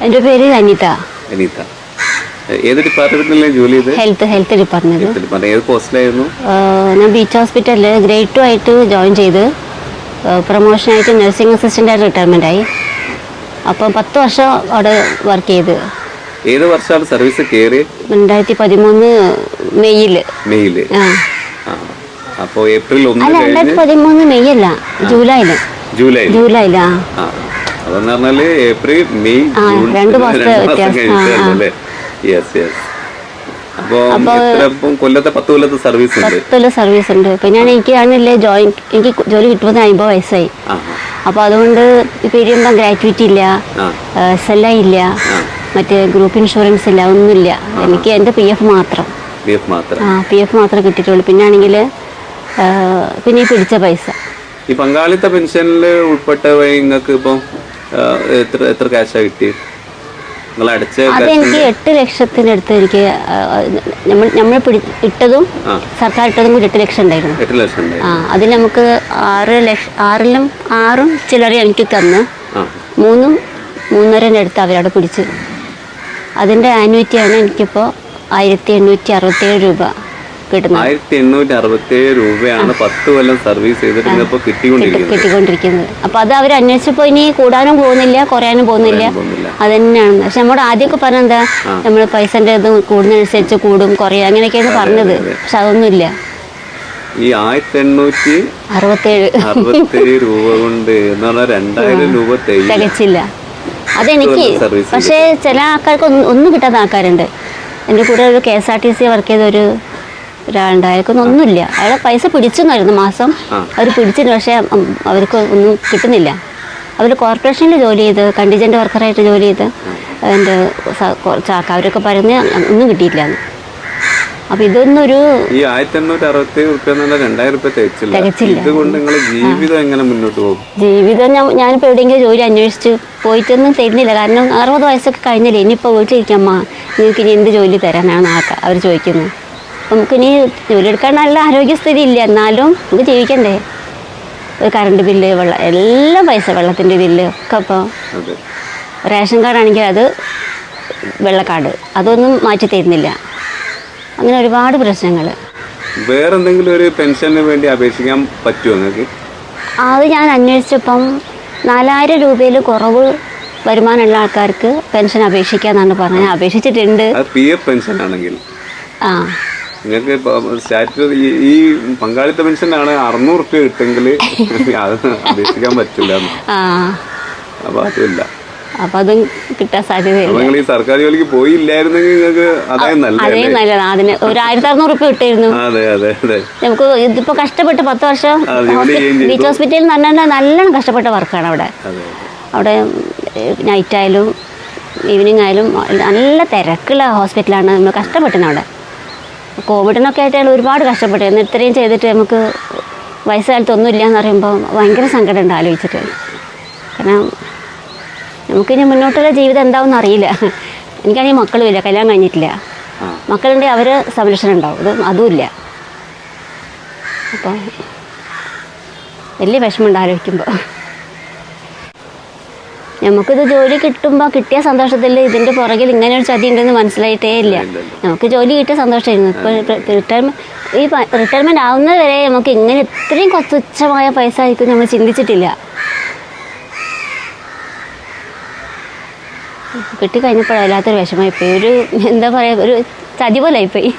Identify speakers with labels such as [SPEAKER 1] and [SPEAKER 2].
[SPEAKER 1] എൻ്റെ പേര് അനിത.
[SPEAKER 2] അനിത, ഏത് ഡിപ്പാർട്ട്മെന്റിലാണ് ജോലി ചെയ്തത്?
[SPEAKER 1] Health department.
[SPEAKER 2] ഏത് പോസ്റ്റിലായിരുന്നു?
[SPEAKER 1] ഞാൻ ബീച്ച് ഹോസ്പിറ്റലിൽ ഗ്രേഡ് 2 ആയിട്ട് ജോയിൻ ചെയ്ത് പ്രൊമോഷനായിട്ട് നഴ്സിംഗ് അസിസ്റ്റൻ്റ് ആയിട്ട് റിട്ടയർമെൻ്റ് ആയി. അപ്പം 10 വർഷം അവിടെ വർക്ക് ചെയ്ത്.
[SPEAKER 2] ഏത് വർഷമാണ് സർവീസ് കയറിയത്?
[SPEAKER 1] 2013 മെയ്യില്.
[SPEAKER 2] അപ്പോൾ ഏപ്രിൽ 1
[SPEAKER 1] അല്ല, 2013 മെയ് അല്ല, ജൂലൈയില്.
[SPEAKER 2] അതെന്ന് പറഞ്ഞാല് ഏപ്രിൽ മെയ്
[SPEAKER 1] 2 മാസത്തെ വ്യത്യാസം.
[SPEAKER 2] കൊല്ലത്തെ 10 കൊല്ലത്തെ സർവീസ് ഉണ്ട്.
[SPEAKER 1] പിന്നെ എനിക്ക് ജോലി കിട്ടുന്നത് 50 വയസ്സായി. അപ്പൊ അതുകൊണ്ട് പിരിയുമ്പോ ഗ്രാറ്റുവിറ്റി ഇല്ല, SLI ഇല്ല, മറ്റേ ഗ്രൂപ്പ് ഇൻഷുറൻസ് ഇല്ല, ഒന്നുമില്ല. എനിക്ക് എന്റെ PF മാത്രം കിട്ടിയിട്ടുള്ളൂ. പിന്നെ ആണെങ്കിൽ പിന്നെ ഈ പിടിച്ച പൈസ
[SPEAKER 2] ഈ പങ്കാളിത്ത പെൻഷനിൽ ഉൾപ്പെട്ട നിങ്ങൾക്ക് ഇപ്പം എത്ര ക്യാഷാ കിട്ടി?
[SPEAKER 1] അതെനിക്ക് 8 ലക്ഷത്തിനടുത്ത് എനിക്ക് നമ്മൾ ഇട്ടതും സർക്കാർ ഇട്ടതും കൂടി 8 ലക്ഷം ഉണ്ടായിരുന്നു. അതിൽ നമുക്ക് 6 ചിലരെ എനിക്ക് തന്ന് 3.5 അടുത്ത് അവരവിടെ പിടിച്ച്. അതിൻ്റെ ആനുവിറ്റിയാണ് എനിക്കിപ്പോൾ 1867 രൂപ കിട്ടുന്നത്.
[SPEAKER 2] 1867 രൂപയാണ് 10 കൊല്ലം സർവീസ് ചെയ്തിട്ട്
[SPEAKER 1] കിട്ടിക്കൊണ്ടിരിക്കുന്നത്. അപ്പോൾ അത് അവർ അന്വേഷിച്ചപ്പോൾ ഇനി കൂടാനും പോകുന്നില്ല, കുറയാനും പോകുന്നില്ല, അത് തന്നെയാണ്. പക്ഷെ നമ്മുടെ ആദ്യമൊക്കെ പറഞ്ഞ എന്താ, നമ്മൾ പൈസൻ്റെ ഇത് കൂടുന്നതനുസരിച്ച് കൂടും കുറയും അങ്ങനെയൊക്കെയാണ് പറഞ്ഞത്. പക്ഷെ അതൊന്നുമില്ല.
[SPEAKER 2] ഈ 1867 രൂപ കൊണ്ട് 2000 രൂപ
[SPEAKER 1] തികച്ചില്ല. അതെനിക്ക്. പക്ഷേ ചില ആൾക്കാർക്ക് ഒന്നും കിട്ടാത്ത ആൾക്കാരുണ്ട്. എൻ്റെ കൂടെ ഒരു KSRTC വർക്ക് ചെയ്ത ഒരാളുണ്ടായിരിക്കും, ഒന്നുമില്ല. അയാളെ പൈസ പിടിച്ചെന്നായിരുന്നു മാസം. അവർ പിടിച്ചിരുന്നു, പക്ഷേ അവർക്ക് ഒന്നും കിട്ടുന്നില്ല. അവർ കോർപ്പറേഷനിൽ ജോലി ചെയ്ത് കണ്ടിജൻ്റ് വർക്കറായിട്ട് ജോലി ചെയ്ത് എൻ്റെ അവരൊക്കെ പറഞ്ഞ് ഒന്നും കിട്ടിയില്ല. അപ്പൊ ഇതൊന്നൊരു
[SPEAKER 2] ഈ 1867 രൂപ തികച്ചില്ല. ജീവിതം എങ്ങനെ മുന്നോട്ട് പോകും?
[SPEAKER 1] ജീവിതം ഞാനിപ്പോ എവിടെയെങ്കിലും ജോലി അന്വേഷിച്ച് പോയിട്ടൊന്നും തരുന്നില്ല. കാരണം 60 വയസ്സൊക്കെ കഴിഞ്ഞില്ലേ, ഇനിയിപ്പോൾ വീട്ടിലിരിക്കമ്മ, നിങ്ങൾക്ക് ഇനി എന്ത് ജോലി തരാനാണ് അവർ ചോദിക്കുന്നത്. നമുക്കിനി ജോലി എടുക്കാൻ നല്ല ആരോഗ്യസ്ഥിതി ഇല്ല, എന്നാലും നമുക്ക് ജീവിക്കണ്ടേ. കറണ്ട് ബില്ല്, എല്ലാം പൈസ, വെള്ളത്തിൻ്റെ ബില്ല് ഒക്കെ. അപ്പോൾ റേഷൻ കാർഡാണെങ്കിൽ അത് വെള്ളക്കാർഡ്, അതൊന്നും മാറ്റി തരുന്നില്ല. അങ്ങനെ ഒരുപാട് പ്രശ്നങ്ങൾ.
[SPEAKER 2] വേറെന്തെങ്കിലും ഒരു പെൻഷന് വേണ്ടി അപേക്ഷിക്കാൻ പറ്റുമോ നിങ്ങൾക്ക്?
[SPEAKER 1] അത് ഞാൻ അന്വേഷിച്ചപ്പം 4000 രൂപയിൽ കുറവ് വരുമാനമുള്ള ആൾക്കാർക്ക് പെൻഷൻ അപേക്ഷിക്കാന്നാണ് പറഞ്ഞത്. ഞാൻ അപേക്ഷിച്ചിട്ടുണ്ട്.
[SPEAKER 2] PF പെൻഷൻ ആണെങ്കിൽ നിങ്ങൾക്ക് ഈ പങ്കാളിത്ത പെൻഷനാണ് 600 രൂപ കിട്ടെങ്കിൽ അത് അപേക്ഷിക്കാൻ പറ്റില്ല. അപ്പൊ അതില്ല.
[SPEAKER 1] അപ്പൊ അതും കിട്ടാൻ സാധ്യതയില്ല.
[SPEAKER 2] ഈ സർക്കാർ ജോലിക്ക് പോയില്ലായിരുന്നെങ്കിൽ നിങ്ങൾക്ക് അതേ നല്ലത്.
[SPEAKER 1] അതിന് ഒരു 1600 രൂപ കിട്ടായിരുന്നു. നമുക്ക് ഇതിപ്പോ കഷ്ടപ്പെട്ട് 10 വർഷം ബീച്ച് ഹോസ്പിറ്റലിൽ നല്ലോണം കഷ്ടപ്പെട്ട വർക്കാണ് അവിടെ നൈറ്റ് ആയാലും ഈവനിങ് ആയാലും നല്ല തിരക്കുള്ള ഹോസ്പിറ്റലാണ്. നമ്മൾ കഷ്ടപ്പെട്ടിന് അവിടെ. കോവിഡിനൊക്കെ ആയിട്ടാണ് ഒരുപാട് കഷ്ടപ്പെട്ടത്. ഇത്രയും ചെയ്തിട്ട് നമുക്ക് വയസ്സുകാലത്ത് ഒന്നുമില്ല എന്ന് പറയുമ്പോൾ ഭയങ്കര സങ്കടമുണ്ട് ആലോചിച്ചിട്ട്. കാരണം നമുക്കിനി മുന്നോട്ടുള്ള ജീവിതം എന്താവും അറിയില്ല. എനിക്കാണെങ്കിൽ മക്കളുമില്ല, കല്യാണം കഴിഞ്ഞിട്ടില്ല. മക്കളുണ്ടെങ്കിൽ അവർ സംരക്ഷണം ഉണ്ടാവും, അതുമില്ല. അപ്പോൾ വലിയ വിഷമമുണ്ട് ആലോചിക്കുമ്പോൾ. നമുക്കിത് ജോലി കിട്ടുമ്പോൾ കിട്ടിയ സന്തോഷത്തിൽ ഇതിൻ്റെ പുറകിൽ ഇങ്ങനെ ഒരു ചതി ഉണ്ടെന്ന് മനസ്സിലായിട്ടേ ഇല്ല. നമുക്ക് ജോലി കിട്ടിയ സന്തോഷമായിരുന്നു. ഇപ്പോൾ റിട്ടയർമെൻറ്റ് ആവുന്നത് വരെ നമുക്ക് ഇങ്ങനെ ഇത്രയും തുച്ഛമായ പൈസ ആയിരിക്കും നമ്മൾ ചിന്തിച്ചിട്ടില്ല. കിട്ടിക്കഴിഞ്ഞപ്പോഴല്ലാത്തൊരു വിഷമമായിപ്പോയി. എന്താ പറയുക, ഒരു ചതി പോലെ ആയിപ്പോയി.